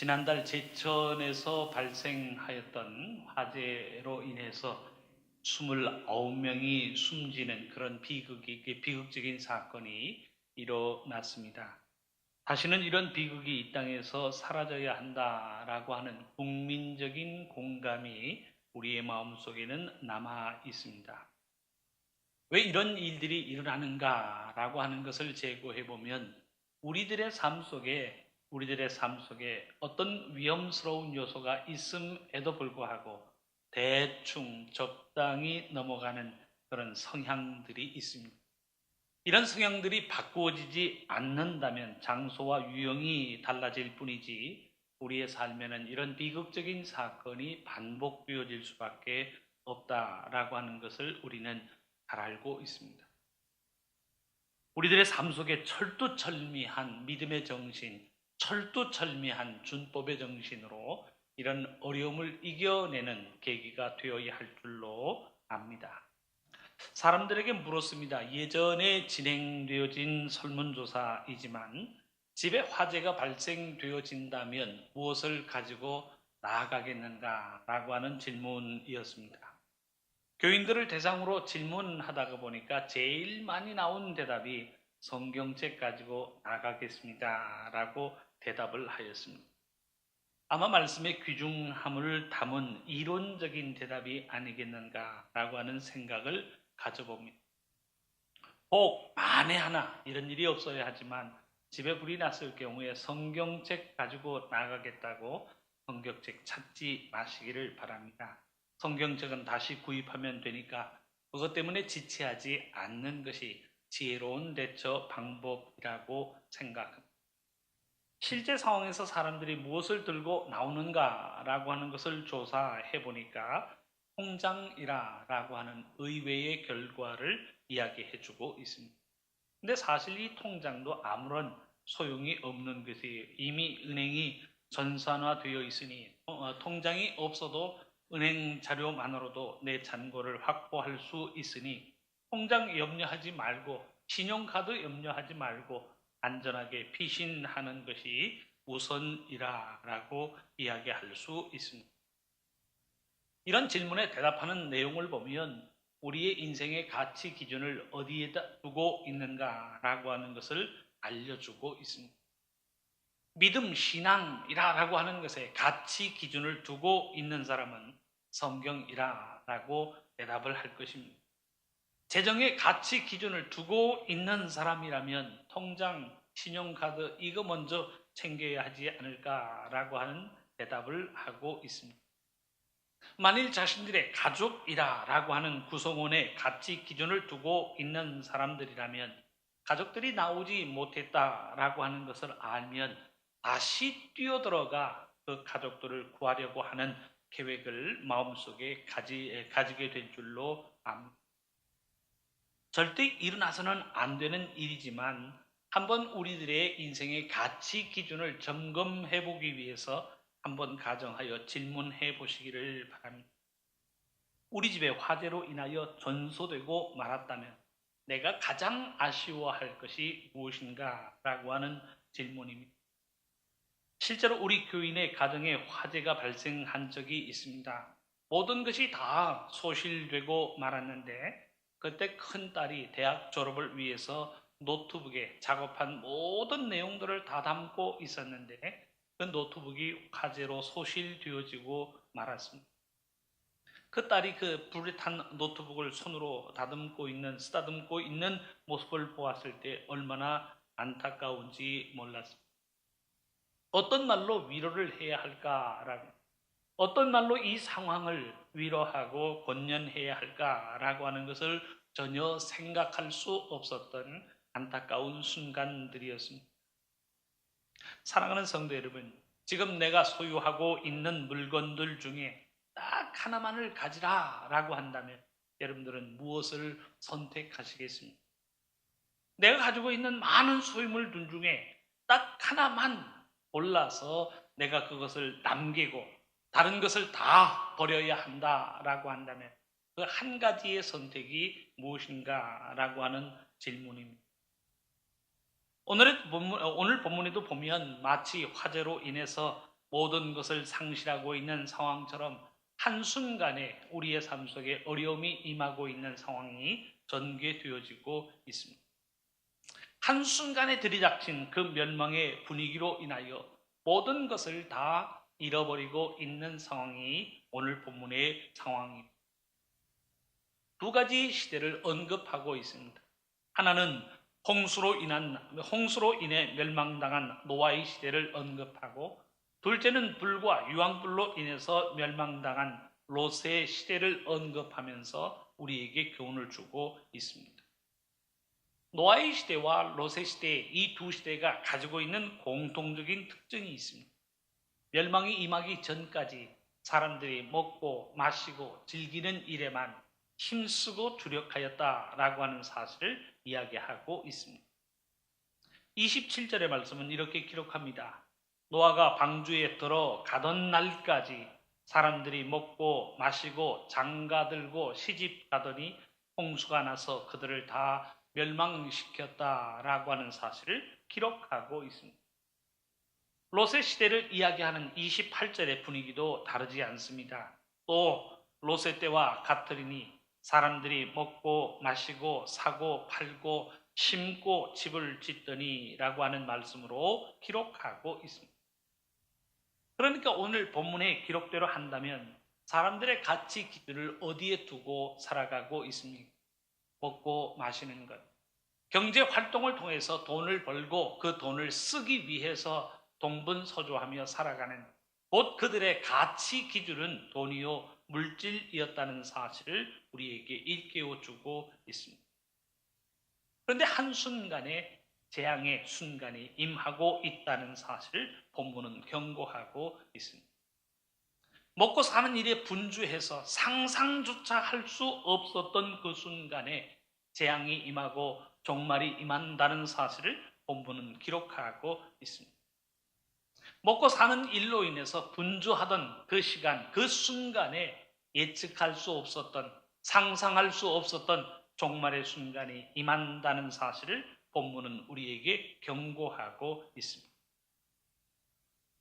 지난달 제천에서 발생하였던 화재로 인해서 29명이 숨지는 그런 비극적인 사건이 일어났습니다. 다시는 이런 비극이 이 땅에서 사라져야 한다라고 하는 국민적인 공감이 우리의 마음속에는 남아 있습니다. 왜 이런 일들이 일어나는가라고 하는 것을 재고해 보면 우리들의 삶 속에 어떤 위험스러운 요소가 있음에도 불구하고 대충 적당히 넘어가는 그런 성향들이 있습니다. 이런 성향들이 바꾸어지지 않는다면 장소와 유형이 달라질 뿐이지 우리의 삶에는 이런 비극적인 사건이 반복되어질 수밖에 없다라고 하는 것을 우리는 잘 알고 있습니다. 우리들의 삶 속에 철두철미한 믿음의 정신, 철두철미한 준법의 정신으로 이런 어려움을 이겨내는 계기가 되어야 할 줄로 압니다. 사람들에게 물었습니다. 예전에 진행되어진 설문조사이지만 집에 화재가 발생되어진다면 무엇을 가지고 나아가겠는가라고 하는 질문이었습니다. 교인들을 대상으로 질문하다가 보니까 제일 많이 나온 대답이 성경책 가지고 나가겠습니다 라고 대답을 하였습니다. 아마 말씀의 귀중함을 담은 이론적인 대답이 아니겠는가라고 하는 생각을 가져봅니다. 혹 만에 하나 이런 일이 없어야 하지만 집에 불이 났을 경우에 성경책 가지고 나가겠다고 성경책 찾지 마시기를 바랍니다. 성경책은 다시 구입하면 되니까 그것 때문에 지체하지 않는 것이 지혜로운 대처 방법이라고 생각합니다. 실제 상황에서 사람들이 무엇을 들고 나오는가라고 하는 것을 조사해 보니까 통장이라고 하는 의외의 결과를 이야기해 주고 있습니다. 근데 사실 이 통장도 아무런 소용이 없는 것이에요. 이미 은행이 전산화되어 있으니 통장이 없어도 은행 자료만으로도 내 잔고를 확보할 수 있으니 통장 염려하지 말고 신용카드 염려하지 말고 안전하게 피신하는 것이 우선이라고 이야기할 수 있습니다. 이런 질문에 대답하는 내용을 보면 우리의 인생의 가치 기준을 어디에다 두고 있는가라고 하는 것을 알려주고 있습니다. 믿음, 신앙이라고 하는 것에 가치 기준을 두고 있는 사람은 성경이라고 대답을 할 것입니다. 재정의 가치 기준을 두고 있는 사람이라면 통장, 신용카드 이거 먼저 챙겨야 하지 않을까라고 하는 대답을 하고 있습니다. 만일 자신들의 가족이라고 하는 구성원의 가치 기준을 두고 있는 사람들이라면 가족들이 나오지 못했다라고 하는 것을 알면 다시 뛰어들어가 그 가족들을 구하려고 하는 계획을 마음속에 가지게 될 줄로 압니다. 절대 일어나서는 안 되는 일이지만 한번 우리들의 인생의 가치 기준을 점검해 보기 위해서 한번 가정하여 질문해 보시기를 바랍니다. 우리 집의 화재로 인하여 전소되고 말았다면 내가 가장 아쉬워할 것이 무엇인가? 라고 하는 질문입니다. 실제로 우리 교인의 가정에 화재가 발생한 적이 있습니다. 모든 것이 다 소실되고 말았는데 그때 큰딸이 대학 졸업을 위해서 노트북에 작업한 모든 내용들을 다 담고 있었는데 그 노트북이 화재로 소실되어지고 말았습니다. 그 딸이 그 불에 탄 노트북을 손으로 쓰다듬고 있는 모습을 보았을 때 얼마나 안타까운지 몰랐습니다. 어떤 말로 위로를 해야 할까라고, 어떤 말로 이 상황을 위로하고 권면해야 할까라고 하는 것을 전혀 생각할 수 없었던 안타까운 순간들이었습니다. 사랑하는 성도 여러분, 지금 내가 소유하고 있는 물건들 중에 딱 하나만을 가지라라고 한다면 여러분들은 무엇을 선택하시겠습니까? 내가 가지고 있는 많은 소유물들 중에 딱 하나만 골라서 내가 그것을 남기고 다른 것을 다 버려야 한다라고 한다면 그 한 가지의 선택이 무엇인가라고 하는 질문입니다. 오늘 본문에도 보면 마치 화재로 인해서 모든 것을 상실하고 있는 상황처럼 한순간에 우리의 삶 속에 어려움이 임하고 있는 상황이 전개되어지고 있습니다. 한순간에 들이닥친 그 멸망의 분위기로 인하여 모든 것을 다 잃어버리고 있는 상황이 오늘 본문의 상황입니다. 두 가지 시대를 언급하고 있습니다. 하나는 홍수로 인해 멸망당한 노아의 시대를 언급하고, 둘째는 불과 유황불로 인해서 멸망당한 롯의 시대를 언급하면서 우리에게 교훈을 주고 있습니다. 노아의 시대와 롯의 시대, 이 두 시대가 가지고 있는 공통적인 특징이 있습니다. 멸망이 임하기 전까지 사람들이 먹고 마시고 즐기는 일에만 힘쓰고 주력하였다라고 하는 사실을 이야기하고 있습니다. 27절의 말씀은 이렇게 기록합니다. 노아가 방주에 들어가던 날까지 사람들이 먹고 마시고 장가들고 시집가더니 홍수가 나서 그들을 다 멸망시켰다라고 하는 사실을 기록하고 있습니다. 롯의 시대를 이야기하는 28절의 분위기도 다르지 않습니다. 또 롯의 때와 같으리니 사람들이 먹고 마시고 사고 팔고 심고 집을 짓더니 라고 하는 말씀으로 기록하고 있습니다. 그러니까 오늘 본문의 기록대로 한다면 사람들의 가치 기준을 어디에 두고 살아가고 있습니까? 먹고 마시는 것, 경제 활동을 통해서 돈을 벌고 그 돈을 쓰기 위해서 동분서주하며 살아가는, 곧 그들의 가치 기준은 돈이요 물질이었다는 사실을 우리에게 일깨워주고 있습니다. 그런데 한순간에 재앙의 순간이 임하고 있다는 사실을 본문은 경고하고 있습니다. 먹고 사는 일에 분주해서 상상조차 할 수 없었던 그 순간에 재앙이 임하고 종말이 임한다는 사실을 본문은 기록하고 있습니다. 먹고 사는 일로 인해서 분주하던 그 시간, 그 순간에 예측할 수 없었던, 상상할 수 없었던 종말의 순간이 임한다는 사실을 본문은 우리에게 경고하고 있습니다.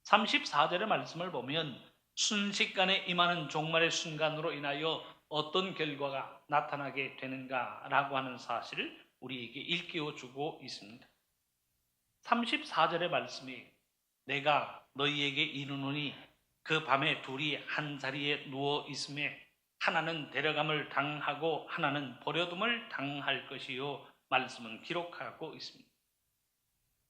34절의 말씀을 보면 순식간에 임하는 종말의 순간으로 인하여 어떤 결과가 나타나게 되는가라고 하는 사실을 우리에게 일깨워주고 있습니다. 34절의 말씀이 내가 너희에게 이르노니 그 밤에 둘이 한 자리에 누워 있음에 하나는 데려감을 당하고 하나는 버려둠을 당할 것이요 말씀은 기록하고 있습니다.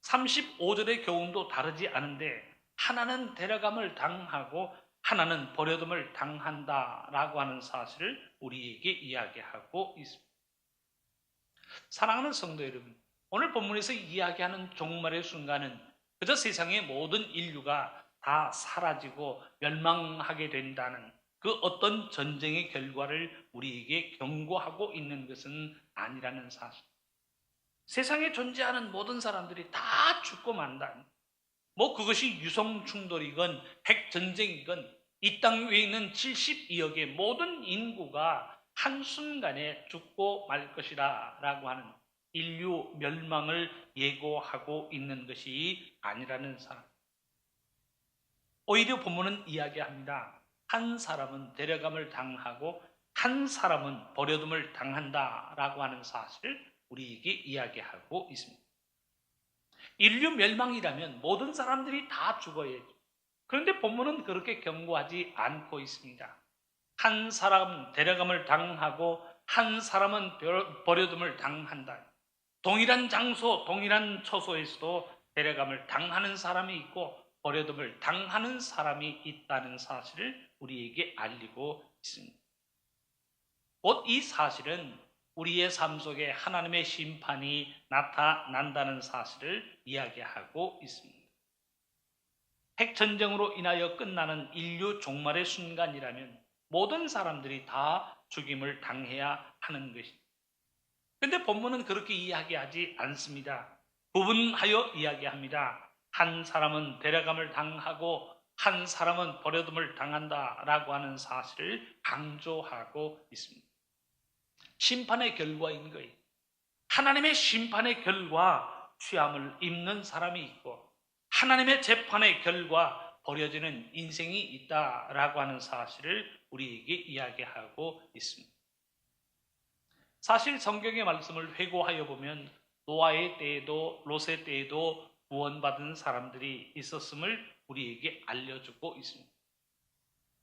35절의 교훈도 다르지 않은데 하나는 데려감을 당하고 하나는 버려둠을 당한다라고 하는 사실을 우리에게 이야기하고 있습니다. 사랑하는 성도 여러분, 오늘 본문에서 이야기하는 종말의 순간은 그저 세상의 모든 인류가 다 사라지고 멸망하게 된다는 그 어떤 전쟁의 결과를 우리에게 경고하고 있는 것은 아니라는 사실. 세상에 존재하는 모든 사람들이 다 죽고 만다. 그것이 유성 충돌이건 핵전쟁이건 이 땅 위에 있는 72억의 모든 인구가 한순간에 죽고 말 것이라 라고 하는 인류 멸망을 예고하고 있는 것이 아니라는 사람. 오히려 본문은 이야기합니다. 한 사람은 데려감을 당하고 한 사람은 버려둠을 당한다라고 하는 사실을 우리에게 이야기하고 있습니다. 인류 멸망이라면 모든 사람들이 다 죽어야죠. 그런데 본문은 그렇게 경고하지 않고 있습니다. 한 사람은 데려감을 당하고 한 사람은 버려둠을 당한다. 동일한 장소, 동일한 처소에서도 데려감을 당하는 사람이 있고 버려둠을 당하는 사람이 있다는 사실을 우리에게 알리고 있습니다. 곧 이 사실은 우리의 삶 속에 하나님의 심판이 나타난다는 사실을 이야기하고 있습니다. 핵전쟁으로 인하여 끝나는 인류 종말의 순간이라면 모든 사람들이 다 죽임을 당해야 하는 것입니다. 그런데 본문은 그렇게 이야기하지 않습니다. 구분하여 이야기합니다. 한 사람은 데려감을 당하고 한 사람은 버려둠을 당한다라고 하는 사실을 강조하고 있습니다. 심판의 결과인 거예요. 하나님의 심판의 결과 취함을 입는 사람이 있고 하나님의 재판의 결과 버려지는 인생이 있다라고 하는 사실을 우리에게 이야기하고 있습니다. 사실 성경의 말씀을 회고하여 보면 노아의 때에도 롯의 때에도 구원받은 사람들이 있었음을 우리에게 알려주고 있습니다.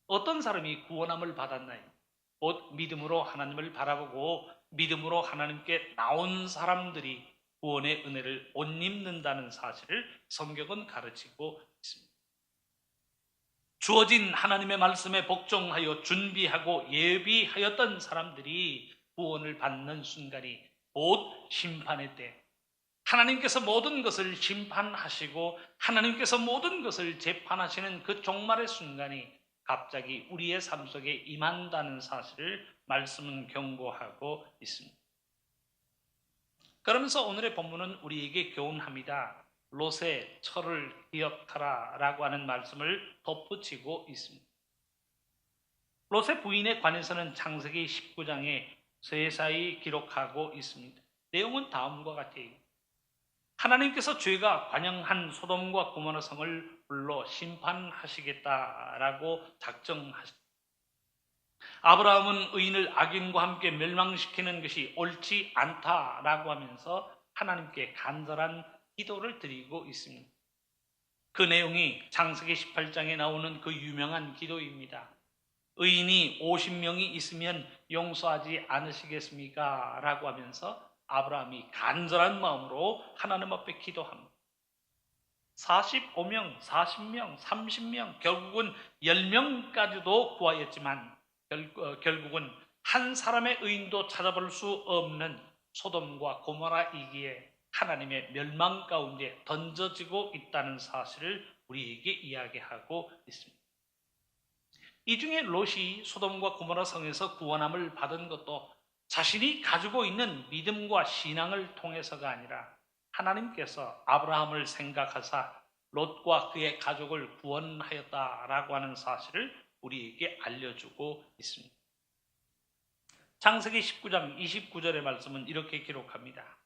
어떤 사람이 구원함을 받았나요? 곧 믿음으로 하나님을 바라보고 믿음으로 하나님께 나온 사람들이 구원의 은혜를 못 입는다는 사실을 성경은 가르치고 있습니다. 주어진 하나님의 말씀에 복종하여 준비하고 예비하였던 사람들이 구원을 받는 순간이 곧 심판의 때, 하나님께서 모든 것을 심판하시고 하나님께서 모든 것을 재판하시는 그 종말의 순간이 갑자기 우리의 삶 속에 임한다는 사실을 말씀은 경고하고 있습니다. 그러면서 오늘의 본문은 우리에게 교훈합니다. 롯의 철을 기억하라 라고 하는 말씀을 덧붙이고 있습니다. 롯의 부인에 관해서는 창세기 19장에 세사히 기록하고 있습니다. 내용은 다음과 같아요. 하나님께서 죄가 관영한 소돔과 고모라 성을 불러 심판하시겠다라고 작정하셨습니다. 아브라함은 의인을 악인과 함께 멸망시키는 것이 옳지 않다라고 하면서 하나님께 간절한 기도를 드리고 있습니다. 그 내용이 창세기 18장에 나오는 그 유명한 기도입니다. 의인이 50명이 있으면 용서하지 않으시겠습니까? 라고 하면서 아브라함이 간절한 마음으로 하나님 앞에 기도합니다. 45명, 40명, 30명, 결국은 10명까지도 구하였지만 결국은 한 사람의 의인도 찾아볼 수 없는 소돔과 고모라이기에 하나님의 멸망 가운데 던져지고 있다는 사실을 우리에게 이야기하고 있습니다. 이 중에 롯이 소돔과 고모라 성에서 구원함을 받은 것도 자신이 가지고 있는 믿음과 신앙을 통해서가 아니라 하나님께서 아브라함을 생각하사 롯과 그의 가족을 구원하였다라고 하는 사실을 우리에게 알려주고 있습니다. 창세기 19장 29절의 말씀은 이렇게 기록합니다.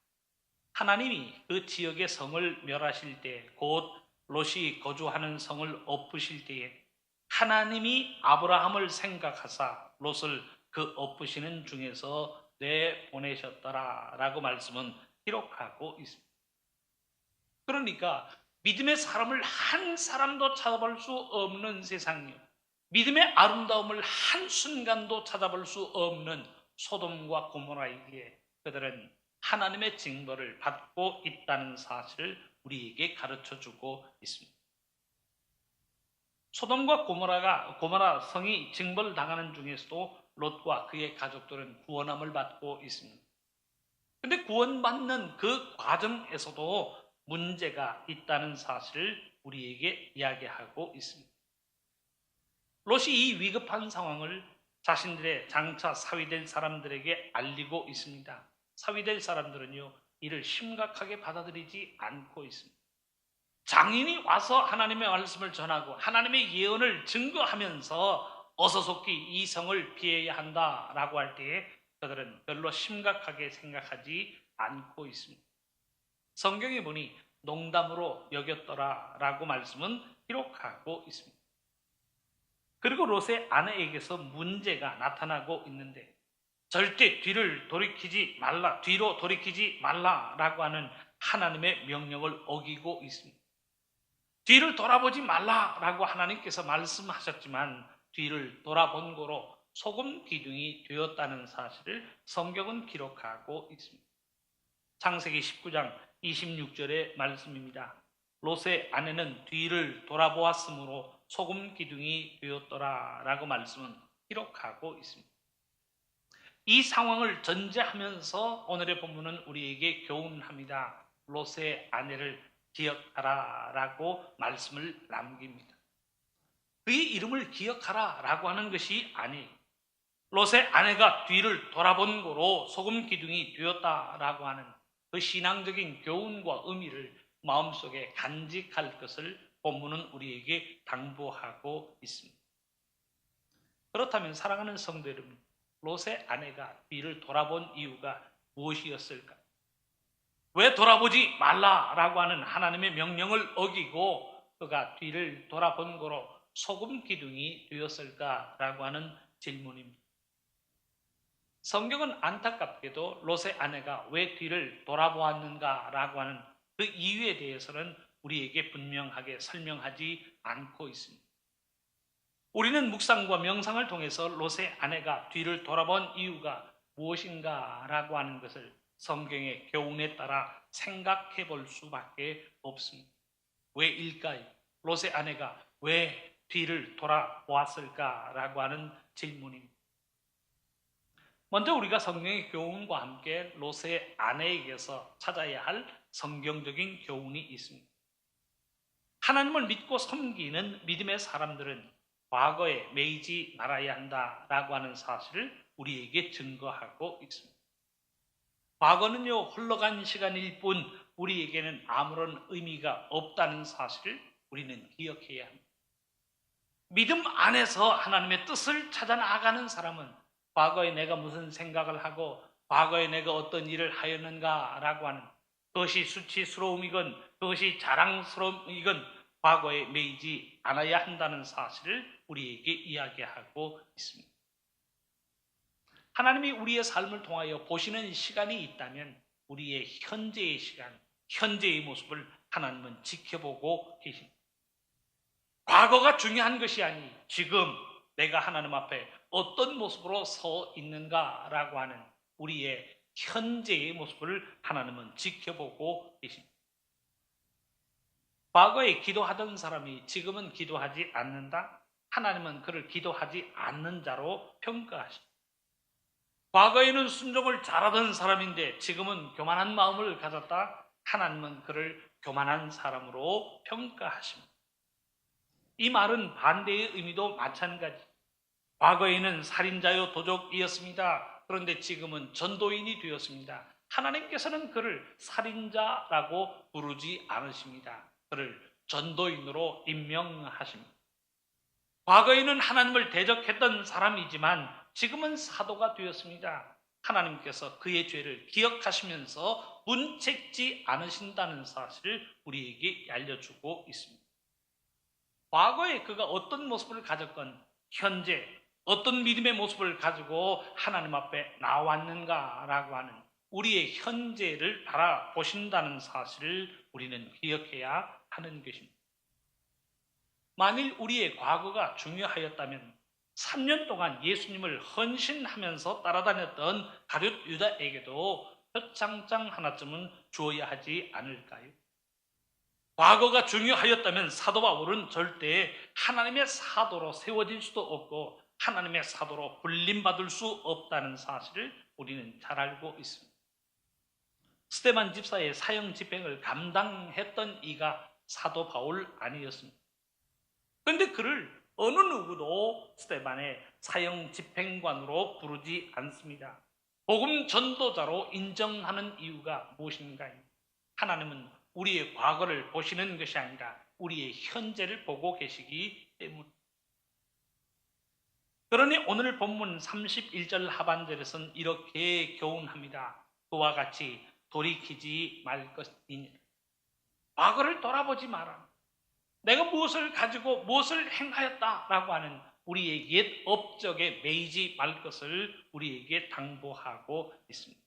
하나님이 그 지역의 성을 멸하실 때, 곧 롯이 거주하는 성을 엎으실 때에 하나님이 아브라함을 생각하사 롯을 그 엎으시는 중에서 내보내셨더라라고 말씀은 기록하고 있습니다. 그러니까 믿음의 사람을 한 사람도 찾아볼 수 없는 세상이요, 믿음의 아름다움을 한순간도 찾아볼 수 없는 소돔과 고모라에게 그들은 하나님의 징벌을 받고 있다는 사실을 우리에게 가르쳐주고 있습니다. 소돔과 고모라 성이 징벌당하는 중에서도 롯과 그의 가족들은 구원함을 받고 있습니다. 그런데 구원받는 그 과정에서도 문제가 있다는 사실을 우리에게 이야기하고 있습니다. 롯이 이 위급한 상황을 자신들의 장차 사위될 사람들에게 알리고 있습니다. 사위될 사람들은요, 이를 심각하게 받아들이지 않고 있습니다. 장인이 와서 하나님의 말씀을 전하고 하나님의 예언을 증거하면서 어서 속히 이 성을 피해야 한다라고 할 때에 그들은 별로 심각하게 생각하지 않고 있습니다. 성경에 보니 농담으로 여겼더라라고 말씀은 기록하고 있습니다. 그리고 롯의 아내에게서 문제가 나타나고 있는데 절대 뒤로 돌이키지 말라라고 하는 하나님의 명령을 어기고 있습니다. 뒤를 돌아보지 말라라고 하나님께서 말씀하셨지만 뒤를 돌아본 거로 소금 기둥이 되었다는 사실을 성경은 기록하고 있습니다. 창세기 19장 26절의 말씀입니다. 롯의 아내는 뒤를 돌아보았으므로 소금 기둥이 되었더라라고 말씀은 기록하고 있습니다. 이 상황을 전제하면서 오늘의 본문은 우리에게 교훈합니다. 롯의 아내를 기억하라라고 말씀을 남깁니다. 그의 이름을 기억하라라고 하는 것이 아니, 롯의 아내가 뒤를 돌아본 거로 소금 기둥이 되었다라고 하는 그 신앙적인 교훈과 의미를 마음속에 간직할 것을 본문은 우리에게 당부하고 있습니다. 그렇다면 사랑하는 성도 여러분, 롯의 아내가 뒤를 돌아본 이유가 무엇이었을까? 왜 돌아보지 말라라고 하는 하나님의 명령을 어기고 그가 뒤를 돌아본 거로 소금 기둥이 되었을까라고 하는 질문입니다. 성경은 안타깝게도 롯의 아내가 왜 뒤를 돌아보았는가라고 하는 그 이유에 대해서는 우리에게 분명하게 설명하지 않고 있습니다. 우리는 묵상과 명상을 통해서 롯의 아내가 뒤를 돌아본 이유가 무엇인가라고 하는 것을 성경의 교훈에 따라 생각해 볼 수밖에 없습니다. 왜일까요? 롯의 아내가 왜 뒤를 돌아보았을까라고 하는 질문입니다. 먼저 우리가 성경의 교훈과 함께 롯의 아내에게서 찾아야 할 성경적인 교훈이 있습니다. 하나님을 믿고 섬기는 믿음의 사람들은 과거에 매이지 말아야 한다라고 하는 사실을 우리에게 증거하고 있습니다. 과거는요, 흘러간 시간일 뿐 우리에게는 아무런 의미가 없다는 사실을 우리는 기억해야 합니다. 믿음 안에서 하나님의 뜻을 찾아 나가는 사람은 과거에 내가 무슨 생각을 하고 과거에 내가 어떤 일을 하였는가라고 하는 그것이 수치스러움이건 그것이 자랑스러움이건 과거에 매이지 않아야 한다는 사실을 우리에게 이야기하고 있습니다. 하나님이 우리의 삶을 통하여 보시는 시간이 있다면 우리의 현재의 시간, 현재의 모습을 하나님은 지켜보고 계십니다. 과거가 중요한 것이 아니 지금 내가 하나님 앞에 어떤 모습으로 서 있는가라고 하는 우리의 현재의 모습을 하나님은 지켜보고 계십니다. 과거에 기도하던 사람이 지금은 기도하지 않는다? 하나님은 그를 기도하지 않는 자로 평가하십니다. 과거에는 순종을 잘하던 사람인데 지금은 교만한 마음을 가졌다? 하나님은 그를 교만한 사람으로 평가하십니다. 이 말은 반대의 의미도 마찬가지. 과거에는 살인자요 도적이었습니다. 그런데 지금은 전도인이 되었습니다. 하나님께서는 그를 살인자라고 부르지 않으십니다. 그를 전도인으로 임명하십니다. 과거에는 하나님을 대적했던 사람이지만 지금은 사도가 되었습니다. 하나님께서 그의 죄를 기억하시면서 문책지 않으신다는 사실을 우리에게 알려주고 있습니다. 과거에 그가 어떤 모습을 가졌건 현재 어떤 믿음의 모습을 가지고 하나님 앞에 나왔는가라고 하는 우리의 현재를 바라보신다는 사실을 우리는 기억해야 하는 것입니다. 만일 우리의 과거가 중요하였다면 3년 동안 예수님을 헌신하면서 따라다녔던 가룟 유다에게도 표창장 하나쯤은 주어야 하지 않을까요? 과거가 중요하였다면 사도 바울은 절대 하나님의 사도로 세워질 수도 없고 하나님의 사도로 불림받을 수 없다는 사실을 우리는 잘 알고 있습니다. 스데반 집사의 사형 집행을 감당했던 이가 사도 바울 아니었습니다. 그런데 그를 어느 누구도 스데반의 사형 집행관으로 부르지 않습니다. 복음 전도자로 인정하는 이유가 무엇인가요? 하나님은 우리의 과거를 보시는 것이 아니라 우리의 현재를 보고 계시기 때문입니다. 그러니 오늘 본문 31절 하반절에서는 이렇게 교훈합니다. 그와 같이 돌이키지 말 것이니 과거를 돌아보지 마라. 내가 무엇을 가지고 무엇을 행하였다라고 하는 우리의 옛 업적에 매이지 말 것을 우리에게 당부하고 있습니다.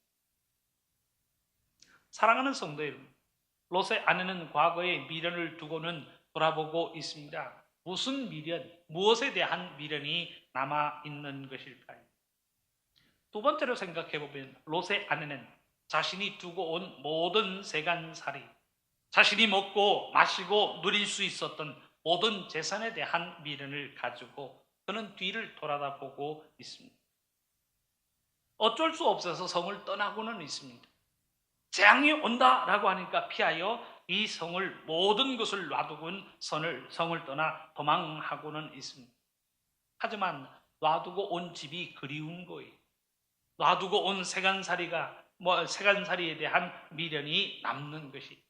사랑하는 성도 여러분, 롯의 아내는 과거의 미련을 두고는 돌아보고 있습니다. 무슨 미련, 무엇에 대한 미련이 남아있는 것일까요? 두 번째로 생각해보면 롯의 아내는 자신이 두고 온 모든 세간살이, 자신이 먹고 마시고 누릴 수 있었던 모든 재산에 대한 미련을 가지고 그는 뒤를 돌아다보고 있습니다. 어쩔 수 없어서 성을 떠나고는 있습니다. 재앙이 온다라고 하니까 피하여 이 성을 모든 것을 놔두고는 성을 떠나 도망하고는 있습니다. 하지만 놔두고 온 집이 그리운 거예요. 놔두고 온 세간살이에 대한 미련이 남는 것이.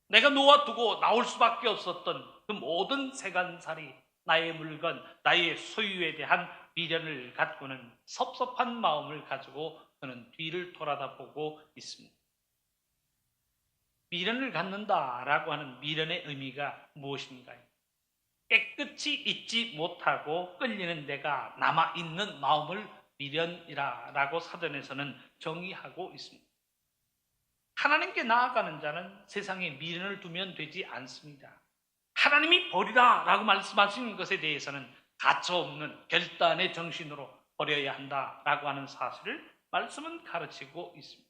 내가 놓아두고 나올 수밖에 없었던 그 모든 세간살이, 나의 물건, 나의 소유에 대한 미련을 갖고는 섭섭한 마음을 가지고 그는 뒤를 돌아다보고 있습니다. 미련을 갖는다라고 하는 미련의 의미가 무엇인가요? 깨끗이 잊지 못하고 끌리는 데가 남아있는 마음을 미련이라고 사전에서는 정의하고 있습니다. 하나님께 나아가는 자는 세상에 미련을 두면 되지 않습니다. 하나님이 버리라라고 말씀하신 것에 대해서는 가차없는 결단의 정신으로 버려야 한다라고 하는 사실을 말씀은 가르치고 있습니다.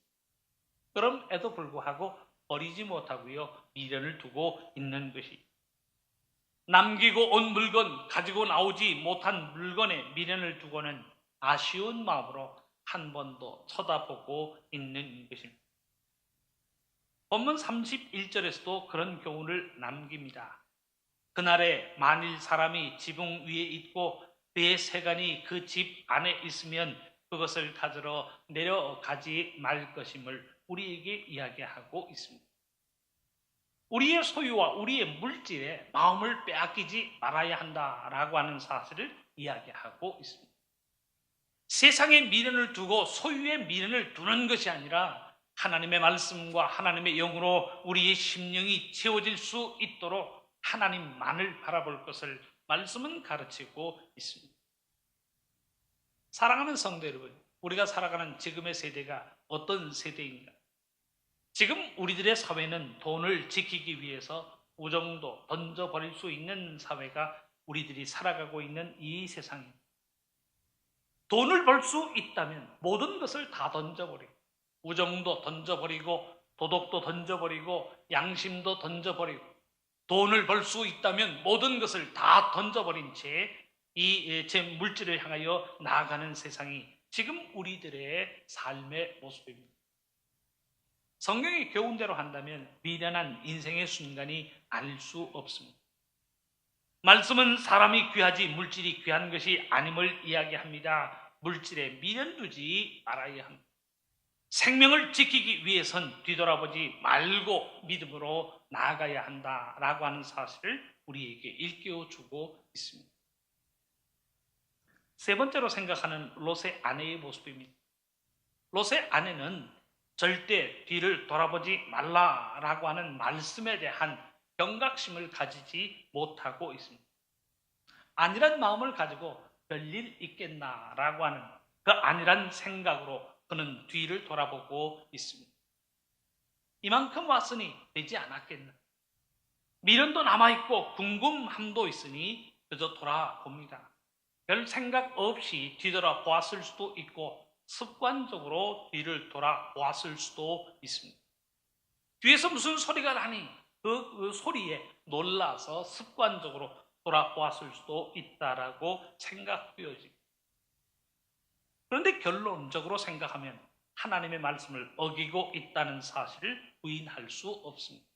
그럼에도 불구하고 버리지 못하고요, 미련을 두고 있는 것이, 남기고 온 물건, 가지고 나오지 못한 물건에 미련을 두고는 아쉬운 마음으로 한 번도 쳐다보고 있는 것입니다. 본문 31절에서도 그런 교훈을 남깁니다. 그날에 만일 사람이 지붕 위에 있고 그의 세간이 그 집 안에 있으면 그것을 가지러 내려가지 말 것임을 우리에게 이야기하고 있습니다. 우리의 소유와 우리의 물질에 마음을 빼앗기지 말아야 한다라고 하는 사실을 이야기하고 있습니다. 세상의 미련을 두고 소유의 미련을 두는 것이 아니라 하나님의 말씀과 하나님의 영으로 우리의 심령이 채워질 수 있도록 하나님만을 바라볼 것을 말씀은 가르치고 있습니다. 사랑하는 성도 여러분, 우리가 살아가는 지금의 세대가 어떤 세대인가? 지금 우리들의 사회는 돈을 지키기 위해서 우정도 던져버릴 수 있는 사회가 우리들이 살아가고 있는 이 세상입니다. 돈을 벌 수 있다면 모든 것을 다 던져버리고, 우정도 던져버리고, 도덕도 던져버리고, 양심도 던져버리고, 돈을 벌 수 있다면 모든 것을 다 던져버린 채 이 제 물질을 향하여 나아가는 세상이 지금 우리들의 삶의 모습입니다. 성경의 교훈대로 한다면 미련한 인생의 순간이 아닐 수 없습니다. 말씀은 사람이 귀하지 물질이 귀한 것이 아님을 이야기합니다. 물질에 미련 두지 말아야 합니다. 생명을 지키기 위해선 뒤돌아보지 말고 믿음으로 나아가야 한다라고 하는 사실을 우리에게 일깨워주고 있습니다. 세 번째로 생각하는 롯의 아내의 모습입니다. 롯의 아내는 절대 뒤를 돌아보지 말라라고 하는 말씀에 대한 경각심을 가지지 못하고 있습니다. 안일한 마음을 가지고 별일 있겠나라고 하는 그 안일한 생각으로 그는 뒤를 돌아보고 있습니다. 이만큼 왔으니 되지 않았겠나. 미련도 남아있고 궁금함도 있으니 그저 돌아봅니다. 별 생각 없이 뒤돌아보았을 수도 있고 습관적으로 뒤를 돌아보았을 수도 있습니다. 뒤에서 무슨 소리가 나니 그 소리에 놀라서 습관적으로 돌아보았을 수도 있다라고 생각되어집니다. 그런데 결론적으로 생각하면 하나님의 말씀을 어기고 있다는 사실을 부인할 수 없습니다.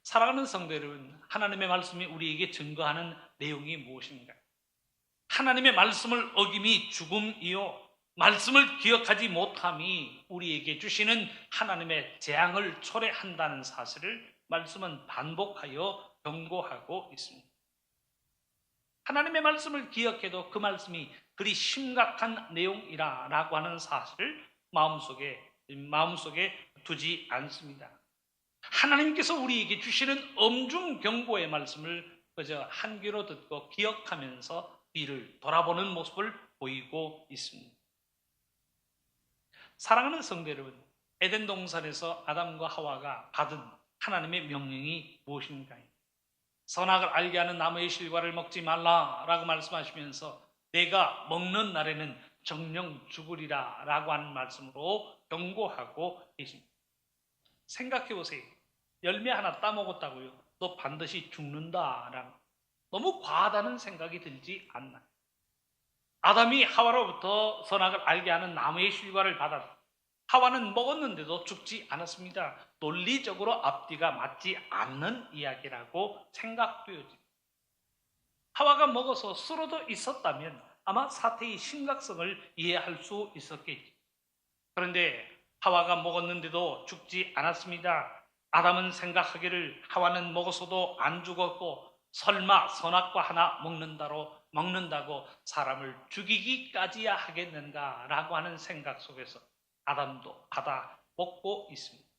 사랑하는 성도 여러분, 하나님의 말씀이 우리에게 증거하는 내용이 무엇인가? 하나님의 말씀을 어김이 죽음이요, 말씀을 기억하지 못함이 우리에게 주시는 하나님의 재앙을 초래한다는 사실을 말씀은 반복하여 경고하고 있습니다. 하나님의 말씀을 기억해도 그 말씀이 그리 심각한 내용이라고 하는 사실을 마음속에 두지 않습니다. 하나님께서 우리에게 주시는 엄중 경고의 말씀을 그저 한 귀로 듣고 기억하면서 뒤를 돌아보는 모습을 보이고 있습니다. 사랑하는 성도 여러분, 에덴 동산에서 아담과 하와가 받은 하나님의 명령이 무엇인가요? 선악을 알게 하는 나무의 실과를 먹지 말라라고 말씀하시면서 내가 먹는 날에는 정령 죽으리라 라고 하는 말씀으로 경고하고 계십니다. 생각해 보세요. 열매 하나 따먹었다고요? 너 반드시 죽는다라고. 너무 과하다는 생각이 들지 않나요? 아담이 하와로부터 선악을 알게 하는 나무의 실과를 받았다. 하와는 먹었는데도 죽지 않았습니다. 논리적으로 앞뒤가 맞지 않는 이야기라고 생각되어집니다. 하와가 먹어서 쓰러져 있었다면 아마 사태의 심각성을 이해할 수 있었겠죠. 그런데 하와가 먹었는데도 죽지 않았습니다. 아담은 생각하기를 하와는 먹었어도 안 죽었고 설마 선악과 하나 먹는다고 사람을 죽이기까지야 하겠는가라고 하는 생각 속에서 아담도 받아 먹고 있습니다.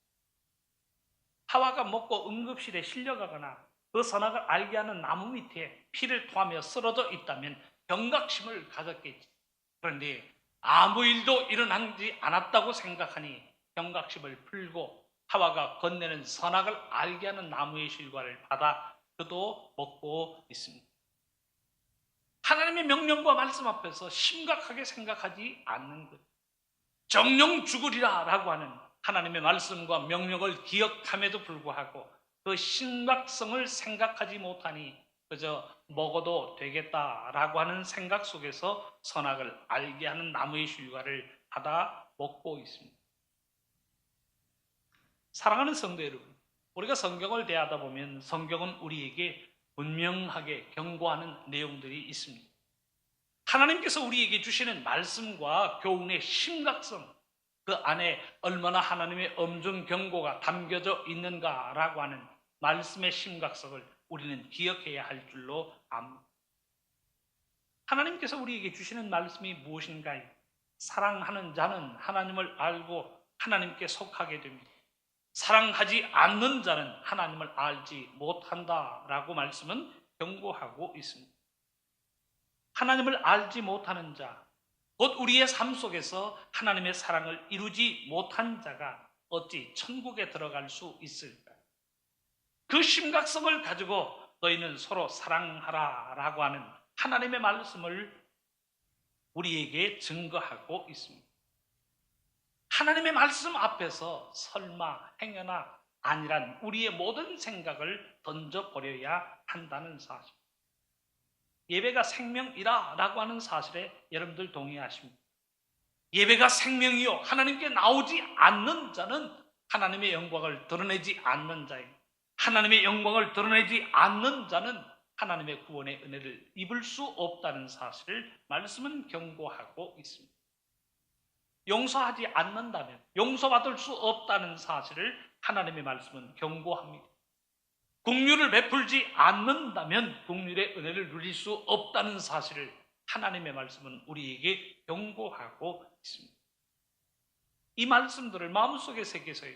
하와가 먹고 응급실에 실려가거나 그 선악을 알게 하는 나무 밑에 피를 토하며 쓰러져 있다면 경각심을 가졌겠지. 그런데 아무 일도 일어나지 않았다고 생각하니 경각심을 풀고 하와가 건네는 선악을 알게 하는 나무의 실과를 받아 그도 먹고 있습니다. 하나님의 명령과 말씀 앞에서 심각하게 생각하지 않는 것. 정령 죽으리라 라고 하는 하나님의 말씀과 명령을 기억함에도 불구하고 그 심각성을 생각하지 못하니 그저 먹어도 되겠다라고 하는 생각 속에서 선악을 알게 하는 나무의 실과를 받아 먹고 있습니다. 사랑하는 성도 여러분, 우리가 성경을 대하다 보면 성경은 우리에게 분명하게 경고하는 내용들이 있습니다. 하나님께서 우리에게 주시는 말씀과 교훈의 심각성, 그 안에 얼마나 하나님의 엄중 경고가 담겨져 있는가라고 하는 말씀의 심각성을 우리는 기억해야 할 줄로 압니다. 하나님께서 우리에게 주시는 말씀이 무엇인가요? 사랑하는 자는 하나님을 알고 하나님께 속하게 됩니다. 사랑하지 않는 자는 하나님을 알지 못한다라고 말씀은 경고하고 있습니다. 하나님을 알지 못하는 자, 곧 우리의 삶 속에서 하나님의 사랑을 이루지 못한 자가 어찌 천국에 들어갈 수 있을까? 그 심각성을 가지고 너희는 서로 사랑하라 라고 하는 하나님의 말씀을 우리에게 증거하고 있습니다. 하나님의 말씀 앞에서 설마 행여나 아니란 우리의 모든 생각을 던져버려야 한다는 사실. 예배가 생명이라 라고 하는 사실에 여러분들 동의하십니까? 예배가 생명이요 하나님께 나오지 않는 자는 하나님의 영광을 드러내지 않는 자입니다. 하나님의 영광을 드러내지 않는 자는 하나님의 구원의 은혜를 입을 수 없다는 사실을 말씀은 경고하고 있습니다. 용서하지 않는다면 용서받을 수 없다는 사실을 하나님의 말씀은 경고합니다. 긍휼을 베풀지 않는다면 긍휼의 은혜를 누릴 수 없다는 사실을 하나님의 말씀은 우리에게 경고하고 있습니다. 이 말씀들을 마음속에 새겨서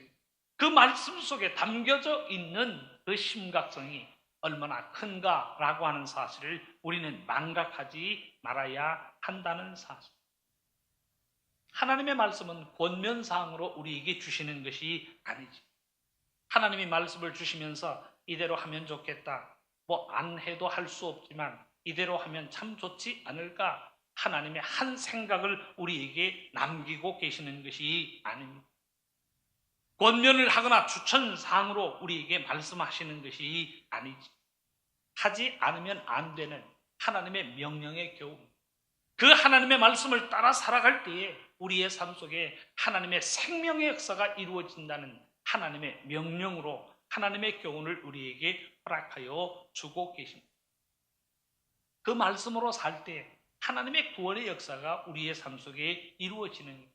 그 말씀 속에 담겨져 있는 그 심각성이 얼마나 큰가라고 하는 사실을 우리는 망각하지 말아야 한다는 사실. 하나님의 말씀은 권면사항으로 우리에게 주시는 것이 아니지. 하나님이 말씀을 주시면서 이대로 하면 좋겠다. 뭐 안 해도 할 수 없지만 이대로 하면 참 좋지 않을까? 하나님의 한 생각을 우리에게 남기고 계시는 것이 아닙니다. 권면을 하거나 추천사항으로 우리에게 말씀하시는 것이 아니지. 하지 않으면 안 되는 하나님의 명령의 교훈. 그 하나님의 말씀을 따라 살아갈 때에 우리의 삶 속에 하나님의 생명의 역사가 이루어진다는 하나님의 명령으로 하나님의 교훈을 우리에게 허락하여 주고 계십니다. 그 말씀으로 살 때 하나님의 구원의 역사가 우리의 삶 속에 이루어지는,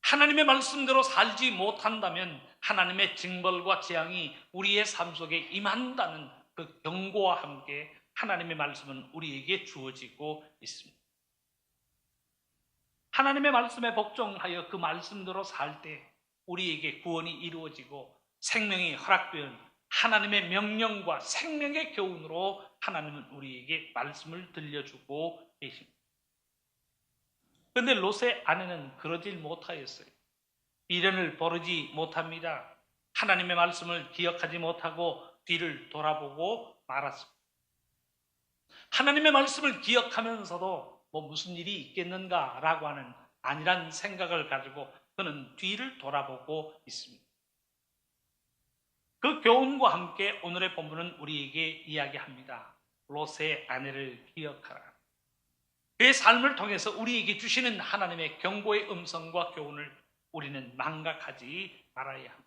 하나님의 말씀대로 살지 못한다면 하나님의 징벌과 재앙이 우리의 삶 속에 임한다는 그 경고와 함께 하나님의 말씀은 우리에게 주어지고 있습니다. 하나님의 말씀에 복종하여 그 말씀대로 살 때 우리에게 구원이 이루어지고 생명이 허락되는 하나님의 명령과 생명의 교훈으로 하나님은 우리에게 말씀을 들려주고 계십니다. 그런데 롯의 아내는 그러질 못하였어요. 미련을 버리지 못합니다. 하나님의 말씀을 기억하지 못하고 뒤를 돌아보고 말았습니다. 하나님의 말씀을 기억하면서도 뭐 무슨 일이 있겠는가라고 하는 안일한 생각을 가지고 그는 뒤를 돌아보고 있습니다. 그 교훈과 함께 오늘의 본문은 우리에게 이야기합니다. 롯의 아내를 기억하라. 그의 삶을 통해서 우리에게 주시는 하나님의 경고의 음성과 교훈을 우리는 망각하지 말아야 합니다.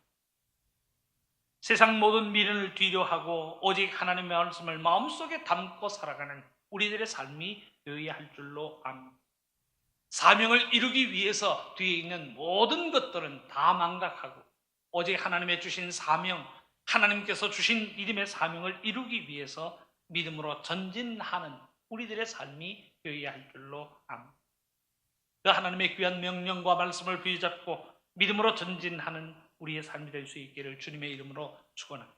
세상 모든 미련을 뒤로하고 오직 하나님의 말씀을 마음속에 담고 살아가는 우리들의 삶이 되어야 할 줄로 압니다. 사명을 이루기 위해서 뒤에 있는 모든 것들은 다 망각하고 오직 하나님의 주신 사명, 하나님께서 주신 믿음의 사명을 이루기 위해서 믿음으로 전진하는 우리들의 삶이 되어야 할 줄로 압니다. 그 하나님의 귀한 명령과 말씀을 부여잡고 믿음으로 전진하는 우리의 삶이 될 수 있기를 주님의 이름으로 축원합니다.